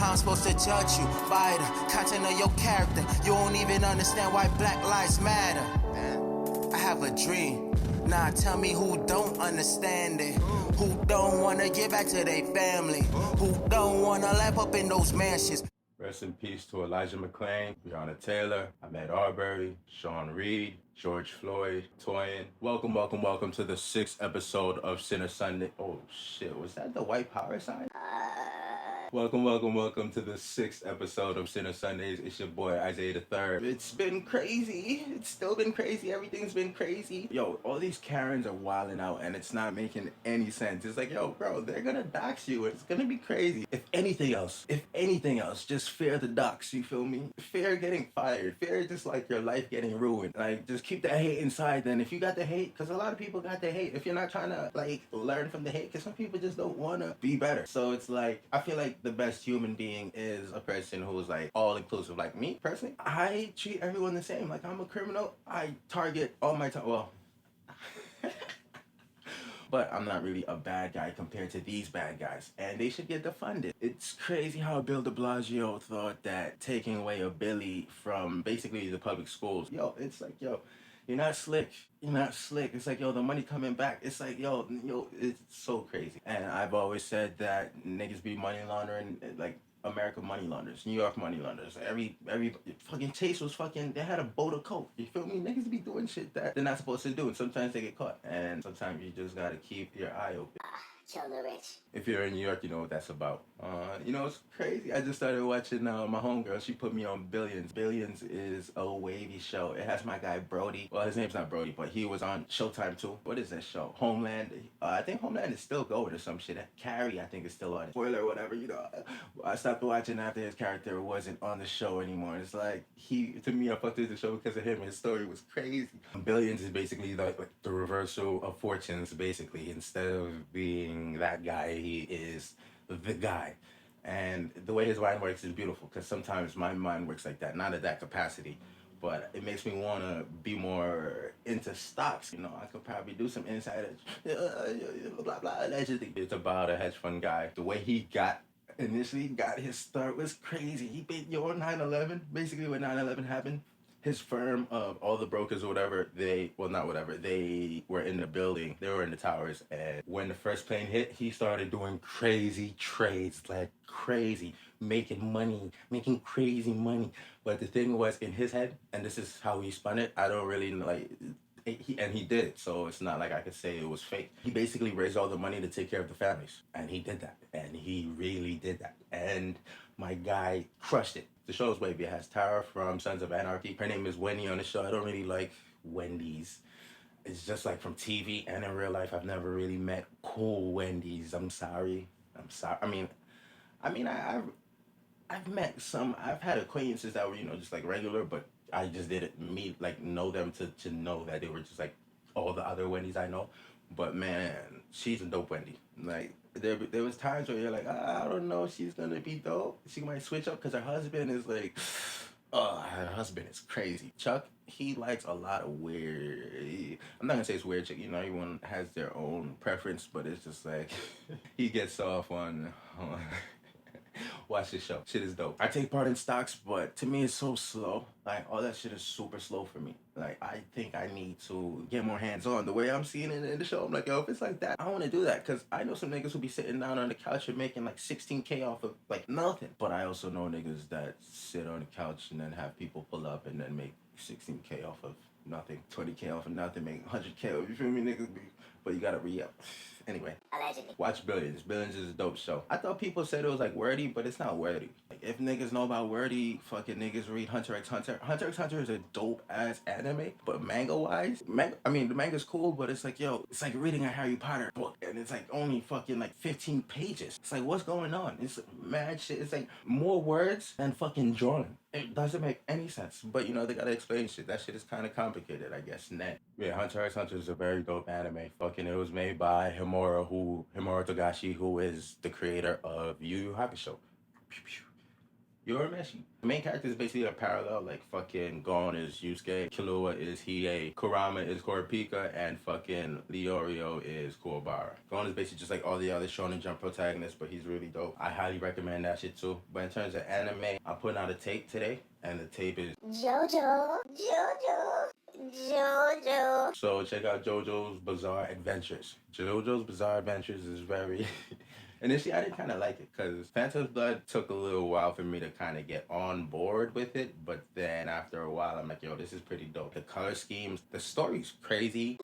How I'm supposed to judge you by the content of your character? You don't even understand why Black Lives Matter. I have a dream. Nah, tell me who don't understand it. Who don't wanna get back to their family. Who don't wanna lap up in those mansions. Rest in peace to Elijah McClain, Breonna Taylor, Ahmaud Arbery, Sean Reed, George Floyd, Toyin. Welcome to the 6th episode of Sinn3r Sundays. Oh shit, was that the white power sign? Welcome to the 6th episode of Sinn3r Sundays. It's your boy Isaiah III. It's been crazy. It's still been crazy. Everything's been crazy. Yo, all these Karens are wilding out and it's not making any sense. It's like, yo, bro, they're gonna dox you. It's gonna be crazy. If anything else, just fear the dox, you feel me? Fear getting fired. Fear just like your life getting ruined. Like, just keep that hate inside then. If you got the hate, because a lot of people got the hate. If you're not trying to, like, learn from the hate, because some people just don't want to be better. So it's like, I feel like the best human being is a person who's like all inclusive. Like me personally, I treat everyone the same. Like I'm a criminal. I target all my time. Well, but I'm not really a bad guy compared to these bad guys, and they should get defunded. It's crazy how Bill de Blasio thought that taking away a billy from basically the public schools, yo, it's like, yo, you're not slick. You're not slick. It's like, yo, the money coming back. It's like, yo, it's so crazy. And I've always said that niggas be money laundering, like American money launderers, New York money launderers. Every fucking Chase was fucking, they had a boat of coke. You feel me? Niggas be doing shit that they're not supposed to do, and sometimes they get caught. And sometimes you just gotta keep your eye open. Kill the rich. If you're in New York, you know what that's about. It's crazy. I just started watching my homegirl. She put me on Billions. Billions is a wavy show. It has my guy Brody. Well, his name's not Brody, but he was on Showtime too. What is that show? Homeland. I think Homeland is still going or some shit. Carrie, I think, is still on it. Spoiler, whatever, I stopped watching after his character wasn't on the show anymore. It's like, to me, I fucked with the show because of him. His story was crazy. Billions is basically like the reversal of fortunes, basically. Instead of being that guy, he is the guy. And the way his mind works is beautiful, because sometimes my mind works like that, not at that capacity, but it makes me want to be more into stocks. I could probably do some insider, blah blah, allegedly. It's about a hedge fund guy. The way he initially got his start was crazy. He paid 9/11, basically when 9/11 happened. His firm of all the brokers or whatever, they were in the building, they were in the towers, and when the first plane hit, he started doing crazy trades, like crazy, making crazy money. But the thing was, in his head, and this is how he spun it, I don't really like, he did it, so it's not like I could say it was fake. He basically raised all the money to take care of the families, and he did that, and he really did that, and my guy crushed it. The show's wavy. It has Tara from Sons of Anarchy. Her name is Wendy on the show. I don't really like Wendy's. It's just like from TV and in real life, I've never really met cool Wendy's. I'm sorry. I mean, I've met some. I've had acquaintances that were, just like regular, but I just didn't know them to know that they were just like all the other Wendy's I know. But man, she's a dope Wendy. Like, there was times where you're like, I don't know if she's gonna be dope. She might switch up because her husband is like, her husband is crazy. Chuck, he likes a lot of weird, I'm not gonna say it's weird chick, everyone has their own preference, but it's just like, he gets off on watch this show. Shit is dope. I take part in stocks, but to me it's so slow. Like, all that shit is super slow for me. Like, I think I need to get more hands-on. The way I'm seeing it in the show, I'm like, yo, if it's like that, I want to do that. Because I know some niggas who be sitting down on the couch and making like 16K off of like nothing. But I also know niggas that sit on the couch and then have people pull up and then make 16K off of nothing, 20K off of nothing, make 100K. You feel me, niggas? But you gotta re-up. Anyway, allegedly. Watch Billions. Billions is a dope show. I thought people said it was like wordy, but it's not wordy. Like, if niggas know about wordy, fucking niggas read Hunter x Hunter. Hunter x Hunter is a dope ass anime, but manga wise, the manga's cool, but it's like, yo, it's like reading a Harry Potter book, and it's like only fucking like 15 pages. It's like, what's going on? It's mad shit. It's like more words than fucking drawing. It doesn't make any sense, but they gotta explain shit. That shit is kind of complicated, I guess. Yeah, Hunter x Hunter is a very dope anime. Fucking, it was made by Himura Togashi, who is the creator of Yu Yu Hakusho. Urameshi. The main character is basically a parallel, like fucking Gon is Yusuke, Killua is Hiei, Kurama is Kurapika, and fucking Leorio is Kuwabara. Gon is basically just like all the other Shonen Jump protagonists, but he's really dope. I highly recommend that shit too. But in terms of anime, I'm putting out a tape today, and the tape is JoJo. So check out JoJo's Bizarre Adventures. JoJo's Bizarre Adventures is very... Initially, I didn't kind of like it because Phantom's Blood took a little while for me to kind of get on board with it. But then after a while, I'm like, yo, this is pretty dope. The color schemes, the story's crazy.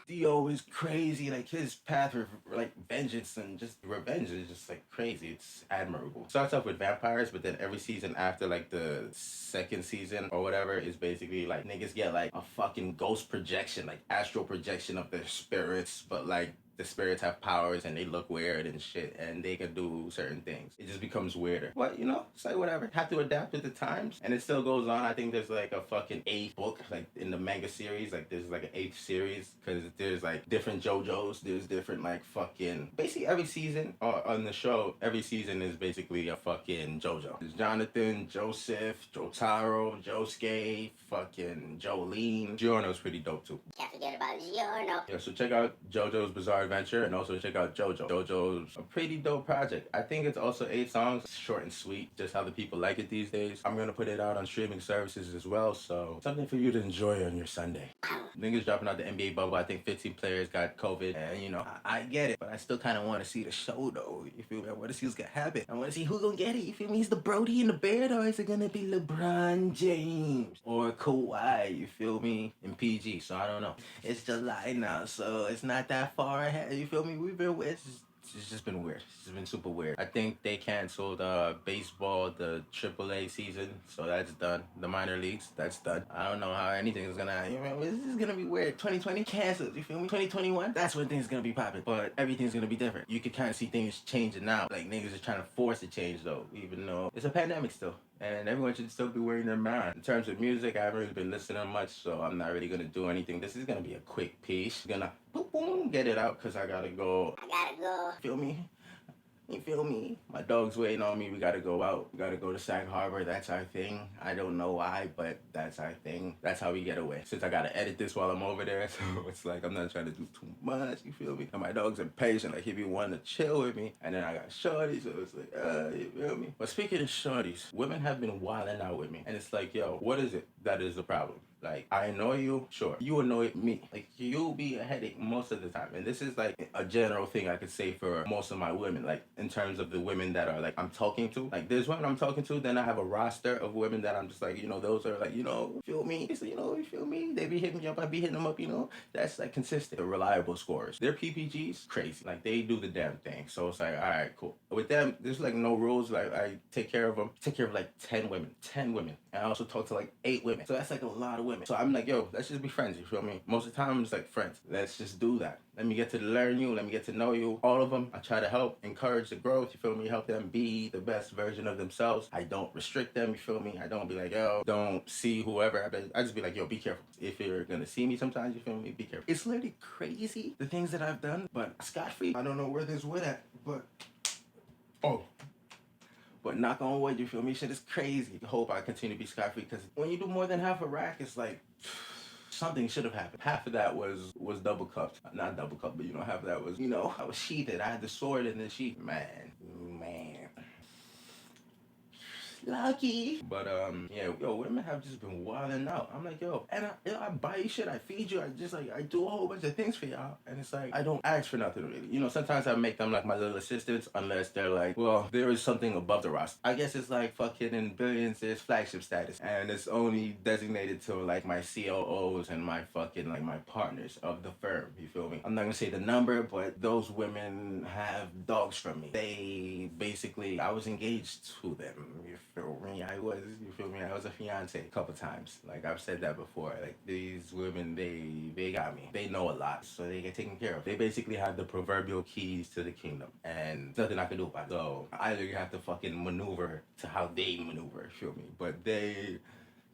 Dio is crazy. Like his path of like vengeance and just revenge is just like crazy. It's admirable. Starts off with vampires, but then every season after like the second season or whatever is basically like niggas get like a fucking ghost projection, like astral projection of their spirits, but like the spirits have powers and they look weird and shit and they can do certain things. It just becomes weirder. But you know, it's like whatever. Have to adapt with the times. And it still goes on. I think there's like a fucking 8th book, like in the manga series. Like there's like an 8th series because there's like different JoJo's. There's different like fucking... Basically every season on the show, every season is basically a fucking JoJo. There's Jonathan, Joseph, Jotaro, Josuke, fucking Jolene. Giorno's pretty dope too. Can't forget about Giorno. Yeah, so check out JoJo's Bizarre Adventure and also check out JoJo. JoJo's a pretty dope project. I think it's also 8 songs, short and sweet, just how the people like it these days. I'm gonna put it out on streaming services as well, so something for you to enjoy on your Sunday. Niggas dropping out the NBA bubble. I think 15 players got COVID, and you know, I get it, but I still kind of want to see the show though. You feel me? I want to see what's gonna happen. I want to see who gonna get it. You feel me? Is the Brody in the Beard, or is it gonna be LeBron James or Kawhi? You feel me? In PG, so I don't know. It's July now, so it's not that far ahead. You feel me? We've been with... It's just been weird. It's just been super weird. I think they canceled baseball, the AAA season, so that's done. The minor leagues, that's done. I don't know how anything is gonna... You know, this is gonna be weird. 2020 canceled, you feel me? 2021, that's when things gonna be popping, but everything's gonna be different. You can kind of see things changing now. Like, niggas are trying to force a change, though, even though it's a pandemic still. And everyone should still be wearing their mask. In terms of music, I haven't really been listening much, so I'm not really gonna do anything. This is gonna be a quick piece. Gonna boom, boom, get it out, because I gotta go. Feel me? You feel me? My dog's waiting on me. We gotta go out. We gotta go to Sag Harbor. That's our thing. I don't know why, but that's our thing. That's how we get away. Since I gotta edit this while I'm over there, so it's like I'm not trying to do too much. You feel me? And my dog's impatient. Like he be wanting to chill with me. And then I got shorty, so it's like, you feel me? But speaking of shorties, women have been wilding out with me. And it's like, yo, what is it that is the problem? Like, I annoy you, sure. You annoy me. Like, you'll be a headache most of the time. And this is, like, a general thing I could say for most of my women. Like, in terms of the women that are, like, I'm talking to. Like, there's women I'm talking to, then I have a roster of women that I'm just like, you know, those are, like, you know, feel me? So, you know, you feel me? They be hitting me up, I be hitting them up, you know? That's, like, consistent. They're reliable scores. Their PPGs, crazy. Like, they do the damn thing. So, it's like, all right, cool. With them, there's, like, no rules. Like, I take care of them. Take care of, like, 10 women. 10 women. And I also talk to, like, 8 women. So, that's, like, a lot of women. So, I'm like, yo, let's just be friends, you feel me? Most of the time, it's like friends. Let's just do that. Let me get to learn you. Let me get to know you. All of them, I try to help, encourage the growth, you feel me? Help them be the best version of themselves. I don't restrict them, you feel me? I don't be like, yo, don't see whoever. I just be like, yo, be careful. If you're gonna see me sometimes, you feel me? Be careful. It's literally crazy, the things that I've done, but scot-free. I don't know where this wood at, but... Oh. But knock on wood, you feel me? Shit is crazy. I hope I continue to be scot-free, because when you do more than half a rack, it's like... Something should have happened. Half of that was double cupped. Not double cupped, but you know, half of that was, you know, I was sheathed. I had the sword in the sheath. Man. Lucky. But, yeah, yo, women have just been wilding out. I'm like, yo, and I buy you shit, I feed you, I do a whole bunch of things for y'all. And it's like, I don't ask for nothing really. You know, sometimes I make them like my little assistants, unless they're like, well, there is something above the roster. I guess it's like fucking in Billions, there's flagship status. And it's only designated to like my COOs and my fucking, like my partners of the firm, you feel me? I'm not gonna say the number, but those women have dogs from me. They basically, I was engaged to them, you feel me? You feel me? I was a fiance a couple times. Like I've said that before. Like these women, they got me. They know a lot, so they get taken care of. They basically have the proverbial keys to the kingdom, and there's nothing I can do about it. So I literally have to fucking maneuver to how they maneuver, you feel me? But they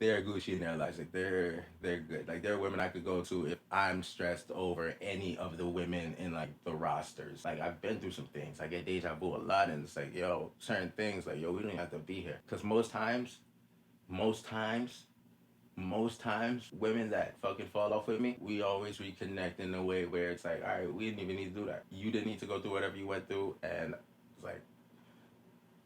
they're Gucci in their lives. Like they're good. Like they're women I could go to if I'm stressed over any of the women in like the rosters. Like I've been through some things. I get deja vu a lot, and it's like, yo, certain things like, yo, we don't even have to be here. Cause most times, most times, women that fucking fall off with me, we always reconnect in a way where it's like, all right, we didn't even need to do that. You didn't need to go through whatever you went through, and it's like,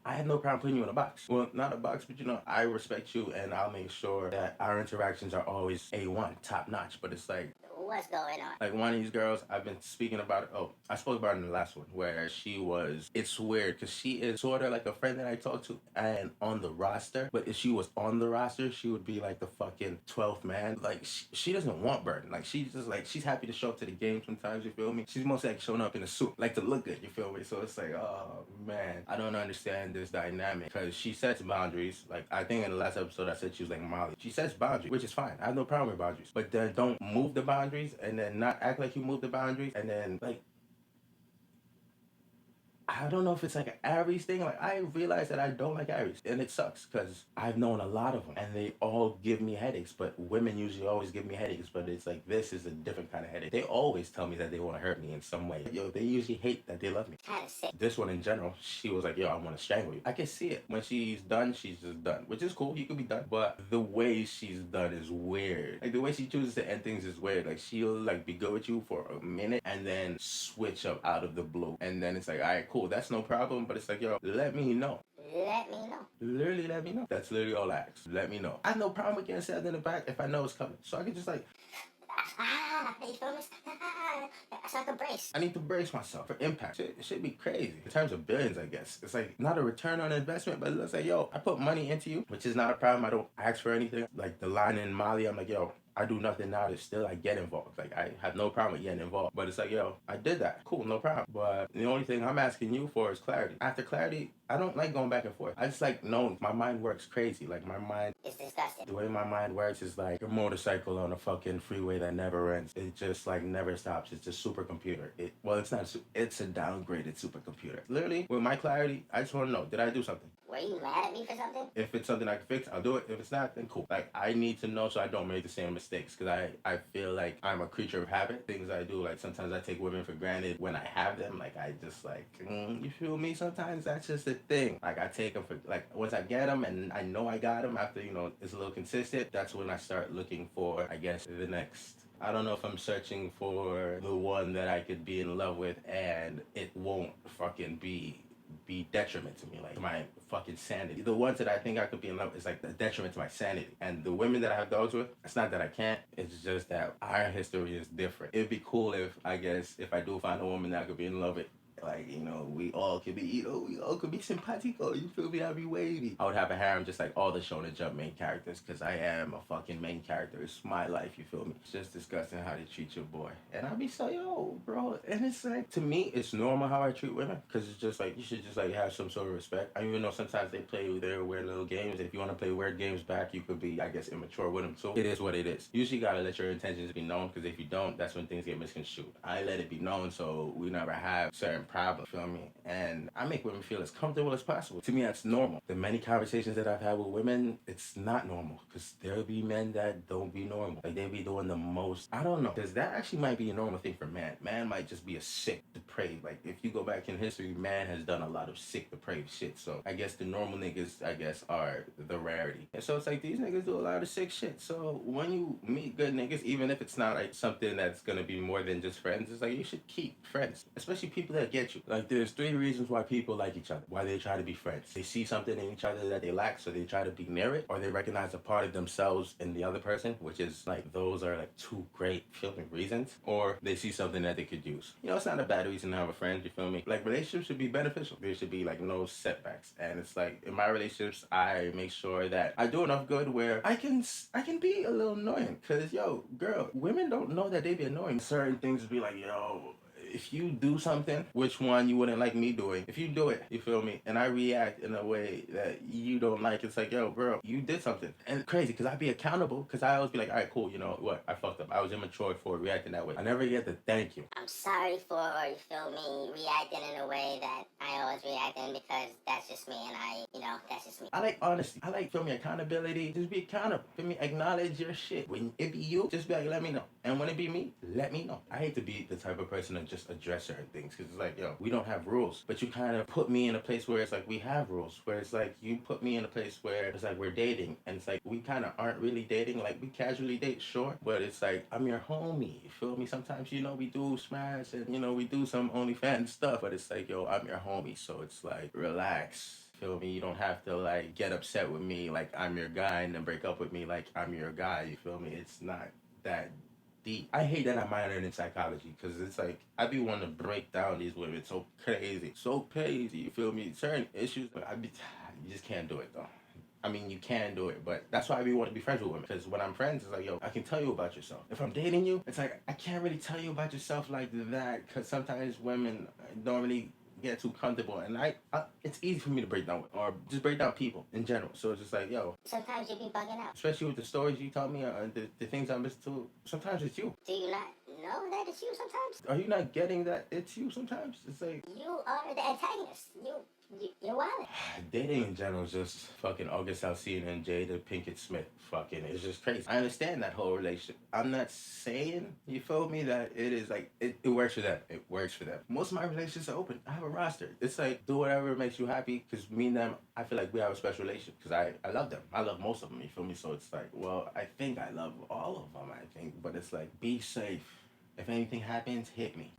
I had no problem putting you in a box. Well, not a box, but you know, I respect you, and I'll make sure that our interactions are always A1, top notch. But it's like, what's going on? like one of these girls, I've been speaking about it. Oh, I spoke about it in the last one where she was. It's weird because she is sort of like a friend that I talked to and on the roster. But if she was on the roster, she would be like the fucking 12th man. Like she doesn't want burden. Like she's just like she's happy to show up to the game sometimes. You feel me? She's mostly like showing up in a suit, like to look good. You feel me? So it's like, oh man, I don't understand this dynamic because she sets boundaries. Like I think in the last episode I said she was like Molly. She sets boundaries, which is fine. I have no problem with boundaries. But then don't move the boundaries and then not act like you moved the boundaries and then like I don't know if it's like an Aries thing. Like I realize that I don't like Aries, and it sucks because I've known a lot of them, and they all give me headaches. But women usually always give me headaches. But it's like this is a different kind of headache. They always tell me that they want to hurt me in some way. Yo, they usually hate that they love me. Kind of sick. This one in general, she was like, yo, I want to strangle you. I can see it. When she's done, she's just done, which is cool. You can be done. But the way she's done is weird. Like the way she chooses to end things is weird. Like she'll like be good with you for a minute and then switch up out of the blue, and then it's like, all right, cool, that's no problem. But it's like, yo, let me know. Let me know. Literally, let me know. That's literally all I ask. Let me know. I have no problem with getting stabbed in the back if I know it's coming. So I can just like, You feel me? So I can brace. I need to brace myself for impact. It should be crazy. In terms of billions, I guess. It's like not a return on investment, but let's say, yo, I put money into you, which is not a problem. I don't ask for anything. Like the line in Mali, I'm like, yo, I do nothing now to still like get involved. Like I have no problem with getting involved. But it's like, yo, I did that. Cool, no problem. But the only thing I'm asking you for is clarity. After clarity, I don't like going back and forth. I just like knowing. My mind works crazy. Like my mind, It's disgusting. the way my mind works is like a motorcycle on a fucking freeway that never ends. It just like never stops. It's a supercomputer. Well, it's not. It's a downgraded supercomputer. Literally, with my clarity, I just want to know: did I do something? Were you mad at me for something? If it's something I can fix, I'll do it. If it's not, then cool. Like I need to know so I don't make the same mistakes because I feel like I'm a creature of habit. Things I do, like sometimes I take women for granted when I have them. Like I just like, you feel me? Sometimes that's just a thing. Like I take them for like once I get them and I know I got them after it's a little consistent. That's when I start looking for, I guess, the next. I don't know if I'm searching for the one that I could be in love with and it won't fucking be detriment to me, like my fucking sanity. The ones that I think I could be in love with is like the detriment to my sanity. And the women that I have dogs with, it's not that I can't, it's just that our history is different. It'd be cool if I do find a woman that I could be in love with, like, we all could be, we all could be simpatico, you feel me? I'd be wavy. I would have a harem just like all the Shonen Jump main characters, because I am a fucking main character. It's my life, you feel me? It's just disgusting how they treat your boy. And I'd be so, yo, bro. And it's like, to me, it's normal how I treat women, because it's just like, you should just like have some sort of respect. I even know sometimes they play their weird little games. If you want to play weird games back, you could be, I guess, immature with them. So it is what it is. You usually gotta let your intentions be known, because if you don't, that's when things get misconstrued. I let it be known, so we never have certain problem, feel me? And I make women feel as comfortable as possible. To me, that's normal. The many conversations that I've had with women, it's not normal, because there'll be men that don't be normal. Like, they be doing the most, I don't know, because that actually might be a normal thing for man. Man might just be a sick, depraved. Like, if you go back in history, man has done a lot of sick, depraved shit. So I guess the normal niggas, I guess, are the rarity. And so it's like, these niggas do a lot of sick shit. So when you meet good niggas, even if it's not like something that's gonna be more than just friends, it's like, you should keep friends, especially people that get you. Like, there's 3 reasons why people like each other, why they try to be friends. They see something in each other that they lack, so they try to be near it, or they recognize a part of themselves in the other person, which is like, those are like 2 great feeling reasons, or they see something that they could use. It's not a bad reason to have a friend, you feel me? Like, relationships should be beneficial. There should be like no setbacks. And it's like, in my relationships, I make sure that I do enough good where I can be a little annoying, because, yo, girl, women don't know that they be annoying. Certain things be like, yo, if you do something, which one you wouldn't like me doing, if you do it, you feel me, and I react in a way that you don't like, it's like, yo, bro, you did something. And it's crazy, because I be accountable, because I always be like, all right, cool, you know what, I fucked up. I was immature for reacting that way. I never get the thank you. I'm sorry for, you feel me, reacting in a way that I always react in because that's just me and that's just me. I like honesty. I like, feel me, accountability. Just be accountable. Feel me, acknowledge your shit. When it be you, just be like, let me know. And when it be me, let me know. I hate to be the type of person to just address certain things, because it's like, yo, we don't have rules. But you kind of put me in a place where it's like we have rules. Where it's like you put me in a place where it's like we're dating. And it's like we kind of aren't really dating. Like we casually date, sure. But it's like I'm your homie. You feel me? Sometimes, we do smash and, we do some OnlyFans stuff. But it's like, yo, I'm your homie. So it's like, relax. Feel me? You don't have to like get upset with me like I'm your guy and then break up with me like I'm your guy. You feel me? It's not that deep. I hate that I minored in psychology, because it's like I be wanting to break down these women so crazy. You feel me? Certain issues, but you just can't do it though. I mean, you can do it, but that's why I want to be friends with women. Because when I'm friends, it's like, yo, I can tell you about yourself. If I'm dating you, it's like I can't really tell you about yourself like that, because sometimes women don't really get too comfortable, and it's easy for me to break down with, or just break down people in general. So it's just like, yo, Sometimes you be bugging out. especially with the stories you tell me, the things I listen to, sometimes it's you. Do you not know that it's you sometimes? Are you not getting that it's you sometimes? It's like, You are the antagonist. You're wild. dating in general is just fucking August Alsina and Jada Pinkett Smith. Fucking, it's just crazy. I understand that whole relationship. I'm not saying, you feel me, that it is like, it works for them. It works for them. Most of my relationships are open. I have a roster. It's like, do whatever makes you happy, because me and them, I feel like we have a special relationship, because I love them. I love most of them, you feel me? So it's like, well, I think I love all of them, I think. But it's like, be safe. If anything happens, hit me.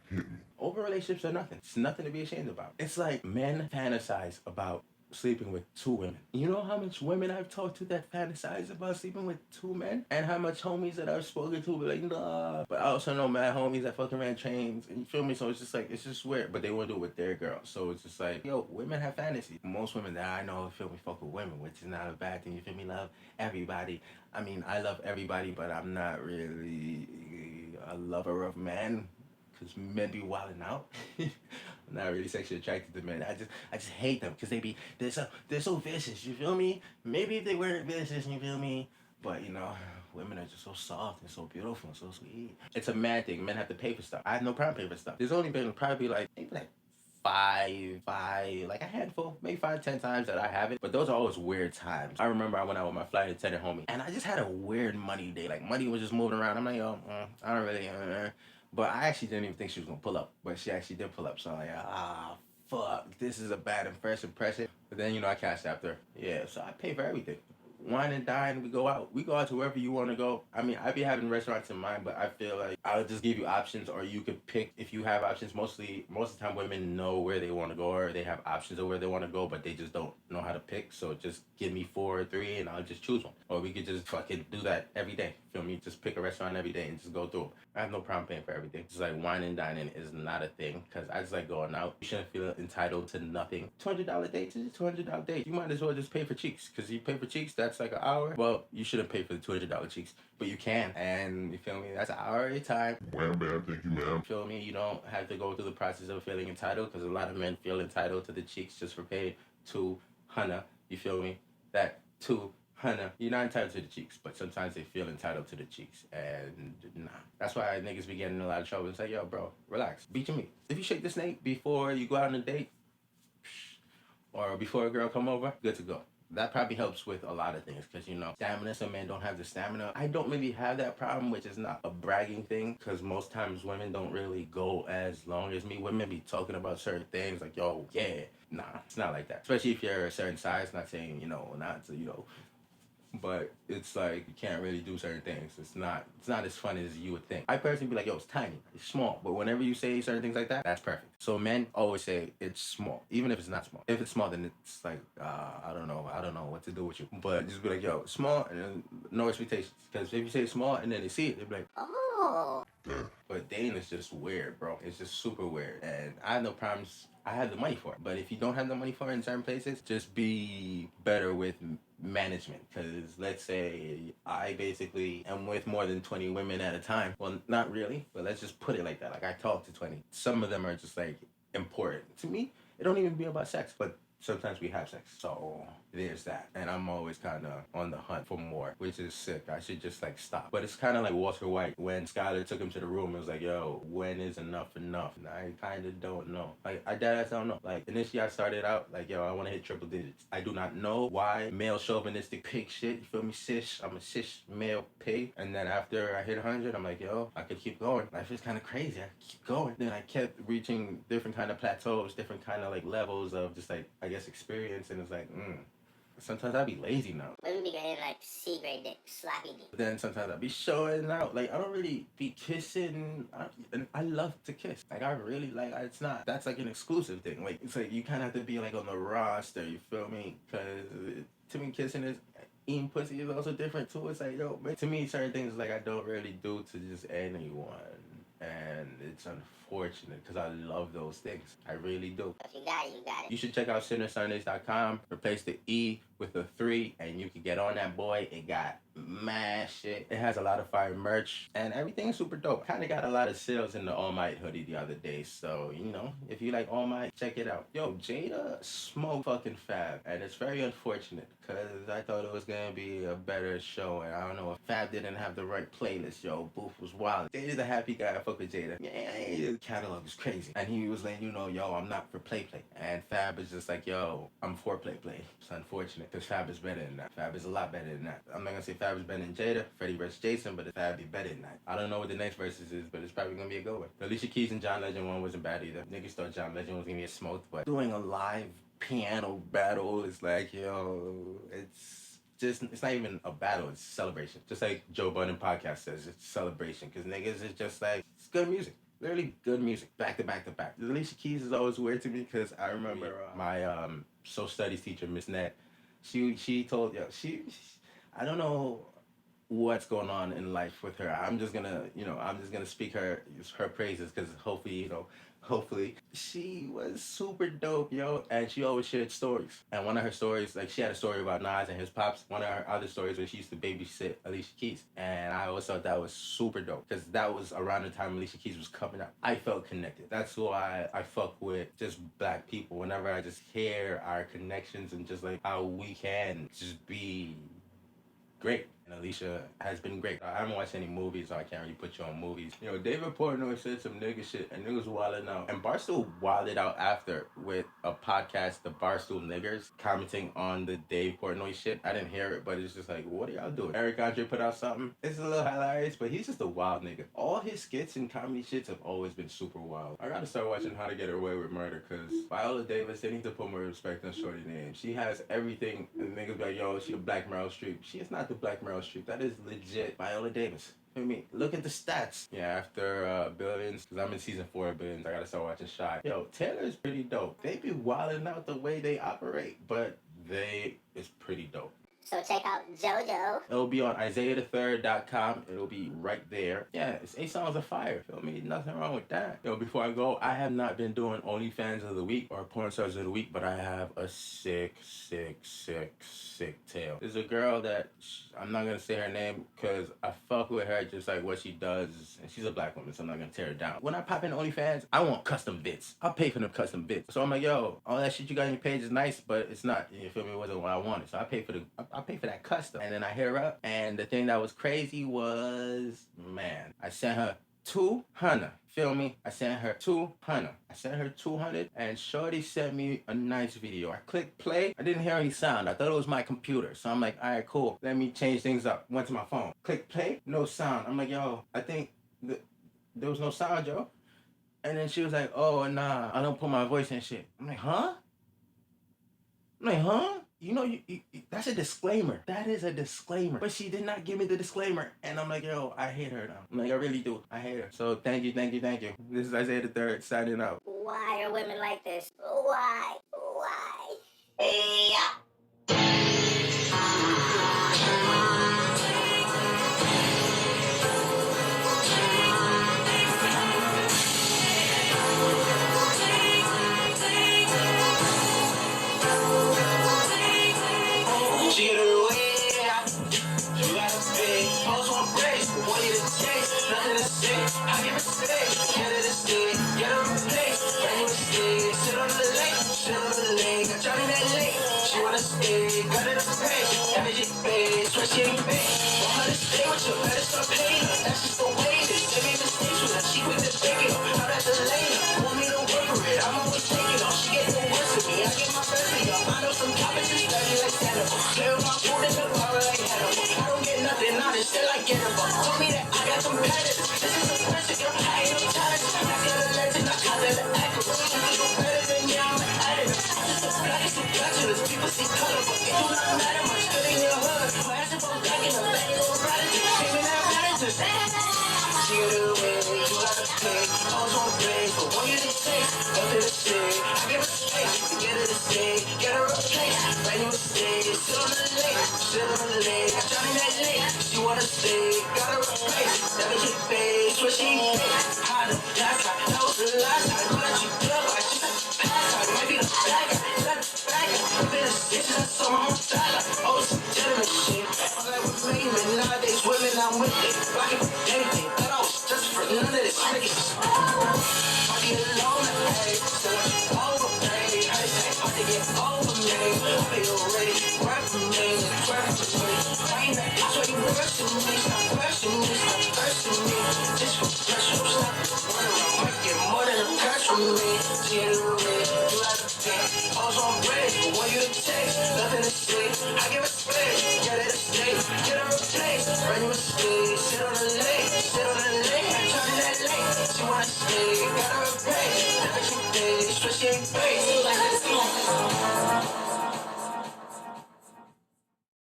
Open relationships are nothing. It's nothing to be ashamed about. It's like men fantasize about sleeping with two women. You know how much women I've talked to that fantasize about sleeping with two men? And how much homies that I've spoken to be like, nah. But I also know mad homies that fucking ran trains. And you feel me? So it's just like, it's just weird. But they want to do it with their girl. So it's just like, yo, women have fantasies. Most women that I know feel me fuck with women, which is not a bad thing. You feel me? Love everybody. I mean, I love everybody, but I'm not really a lover of men, because men be wilding out. I'm not really sexually attracted to men. I just hate them, because they're so vicious. You feel me? Maybe if they weren't vicious, you feel me? But women are just so soft and so beautiful and so sweet. It's a mad thing. Men have to pay for stuff. I have no problem paying for stuff. There's only been probably maybe five, like a handful, maybe 5-10 times that I haven't. But those are always weird times. I remember I went out with my flight attendant homie, and I just had a weird money day. Like money was just moving around. I'm like, yo, I don't really. But I actually didn't even think she was gonna pull up, but she actually did pull up. So I'm like, fuck, this is a bad first impression. But then I cashed after. Yeah, so I pay for everything. Wine and dine, we go out. We go out to wherever you want to go. I mean, I be having restaurants in mind, but I feel like I'll just give you options, or you could pick if you have options. Most of the time, women know where they want to go, or they have options of where they want to go, but they just don't know how to pick. So just give me 4 or 3, and I'll just choose one. Or we could just fucking do that every day. Feel me? Just pick a restaurant every day and just go through it. I have no problem paying for everything. Just like wine and dining is not a thing, because I just like going out. You shouldn't feel entitled to nothing. $200 date is a $200 date. You might as well just pay for cheeks, because you pay for cheeks, that's like an hour. Well, you shouldn't pay for the $200 cheeks, but you can. And you feel me? That's an hour at a time. Wham bam, thank you, ma'am. Feel me? You don't have to go through the process of feeling entitled, because a lot of men feel entitled to the cheeks just for paying $200. You feel me? That $200. You're not entitled to the cheeks, but sometimes they feel entitled to the cheeks, and nah. That's why niggas be getting in a lot of trouble and say, yo, bro, relax. Beat your meat. If you shake the snake before you go out on a date, or before a girl come over, good to go. That probably helps with a lot of things, because stamina. Some men don't have the stamina. I don't really have that problem, which is not a bragging thing, because most times women don't really go as long as me. Women be talking about certain things like, yo, yeah. Nah, it's not like that. Especially if you're a certain size. Not saying, not to, but it's like you can't really do certain things. It's not as fun as you would think. I personally be like, yo, it's tiny, it's small. But whenever you say certain things like that, that's perfect. So men always say it's small, even if it's not small. If it's small, then it's like, I don't know what to do with you. But just be like, yo, small, and then no expectations. Because if you say small and then they see it, they be like, Oh. But dating is just weird, bro. It's just super weird. And I have no problems. I have the money for it. But if you don't have the money for it in certain places, just be better with management. Because let's say I basically am with more than 20 women at a time. Well, not really, but let's just put it like that. Like I talk to 20. Some of them are just like important to me. It don't even be about sex, but sometimes we have sex. So there's that. And I'm always kind of on the hunt for more, which is sick. I should just like stop. But it's kind of like Walter White when Skyler took him to the room. It was like, yo, when is enough enough? And I kind of don't know. Like, I don't know. Like, initially I started out like, yo, I want to hit triple digits. I do not know why male chauvinistic pig shit. You feel me? Cis. I'm a cis male pig. And then after I hit 100, I'm like, yo, I could keep going. Life is kind of crazy. I could keep going. Then I kept reaching different kind of plateaus, different kind of like levels of just like, I guess, experience. And it's like, sometimes I be lazy now. Women be getting like C-grade dick, sloppy dick. But then sometimes I be showing out. Like, I don't really be kissing. And I love to kiss. Like, I really like, it's not, that's like an exclusive thing. Like, it's like you kind of have to be like on the roster, you feel me? Because to me, kissing is, eating pussy is also different too. It's like, yo, to me, certain things like I don't really do to just anyone. And it's unfortunate because I love those things. I really do. If you got it, you got it. You should check out Sinn3rSundays.com. Replace the E with a 3 and you can get on that boy. It got mad shit. It has a lot of fire merch and everything's super dope. Kind of got a lot of sales in the All Might hoodie the other day. So, you know, if you like All Might, check it out. Yo, Jada smoked fucking Fab. And it's very unfortunate because I thought it was going to be a better show. And I don't know if Fab didn't have the right playlist, yo. Booth was wild. Jada's a happy guy. I fuck with Jada. Yeah, his catalog is crazy. And he was letting you know, yo, I'm not for play. And Fab is just like, yo, I'm for play. It's unfortunate because Fab is better than that. Fab is a lot better than that. I'm not going to say Fab is better than Jada, Freddie vs. Jason, but Fab be better than that. I don't know what the next versus is, but it's probably going to be a good one. The Alicia Keys and John Legend one wasn't bad either. Niggas thought John Legend was going to get smoked, but doing a live piano battle is like, yo, it's not even a battle, it's a celebration. Just like Joe Budden podcast says, it's a celebration. Because niggas is just like, it's good music. Literally good music, back to back to back. The Alicia Keys is always weird to me because I remember my social studies teacher, Miss Nat, she told, yo, I don't know what's going on in life with her. I'm just gonna speak her praises because hopefully she was super dope, yo, and she always shared stories. And one of her stories, like she had a story about Nas and his pops. One of her other stories where she used to babysit Alicia Keys. And I always thought that was super dope because that was around the time Alicia Keys was coming out. I felt connected. That's why I fuck with just black people. Whenever I just hear our connections and just like how we can just be great. And Alicia has been great. I haven't watched any movies, so I can't really put you on movies. You know, David Portnoy said some nigga shit, and niggas wilding out. And Barstool wilded out after with a podcast, the Barstool Niggers, commenting on the Dave Portnoy shit. I didn't hear it, but it's just like, what are y'all doing? Eric Andre put out something. It's a little hilarious, but he's just a wild nigga. All his skits and comedy shits have always been super wild. I gotta start watching How to Get Away with Murder, because Viola Davis, they need to put more respect on Shorty's name. She has everything, and niggas be like, yo, she a black Meryl Streep. She is not the black Meryl Streep. That is legit Viola Davis. I mean, look at the stats. Yeah, after Billions, because I'm in season 4 of Billions, I gotta start watching Shy. Yo, Taylor's pretty dope. They be wilding out the way they operate, but it's pretty dope. So check out JoJo. It'll be on IsaiahThe3rd.com. It'll be right there. Yeah, it's 8 songs of fire. Feel me? Nothing wrong with that. Yo, before I go, I have not been doing OnlyFans of the week or Porn Stars of the week, but I have a sick tale. There's a girl that, I'm not going to say her name because I fuck with her just like what she does. And she's a black woman, so I'm not going to tear her down. When I pop in OnlyFans, I want custom bits. I'll pay for them custom bits. So I'm like, yo, all that shit you got on your page is nice, but it's not. You feel me? It wasn't what I wanted. So I pay for that custom. And then I hit her up. And the thing that was crazy was, man, I sent her 200. Feel me? I sent her 200. I sent her 200 and Shorty sent me a nice video. I clicked play. I didn't hear any sound. I thought it was my computer. So I'm like, all right, cool. Let me change things up. Went to my phone. Click play. No sound. I'm like, yo, I think there was no sound, yo. And then she was like, oh, nah, I don't put my voice in shit. I'm like, huh? You know, that's a disclaimer. That is a disclaimer. But she did not give me the disclaimer. And I'm like, yo, I hate her now. I'm like, I really do. I hate her. So thank you. This is Isaiah the 3rd signing out. Why are women like this? Why? Yeah. She wanna stay, gotta pay. Every pay, swear she ain't pay. Want her to stay with you, better start paying. That's just the way it is. They make mistakes with her, she quick to take it off. How that's the lane, want me to work for it. I'm always taking off. She get the worst of me, I get my best of y'all. I know some topics is dirty like Hannibal. Play with my food in the power like Hannibal. I don't get nothing honest, still I get about. Told me that I got competitors. This is a friendship, girl, I ain't no challenge. I got a legend, I got the actor. You do better than me, I'm an addict. This is black, it's too bachelors. People see color, but it do not matter much. Good in your hood. My ass is on back in the bag, little radical. Screaming at managers. She got a way, you gotta pay. I was on play, but when you didn't take, nothing to say. I give her space to get her to stay, get her a place. Brand new stay, sit on the lake, sit on the lake. I shot in that lake, she wanna stay, got her a place. Never get paid, swear she ain't paid. Hot last time, that was the last time. Know that she plug like she's a pass out. Might be the bag guy, that bag guy. Been a stitch, that's on my side like, oh, it's a gentleman shit.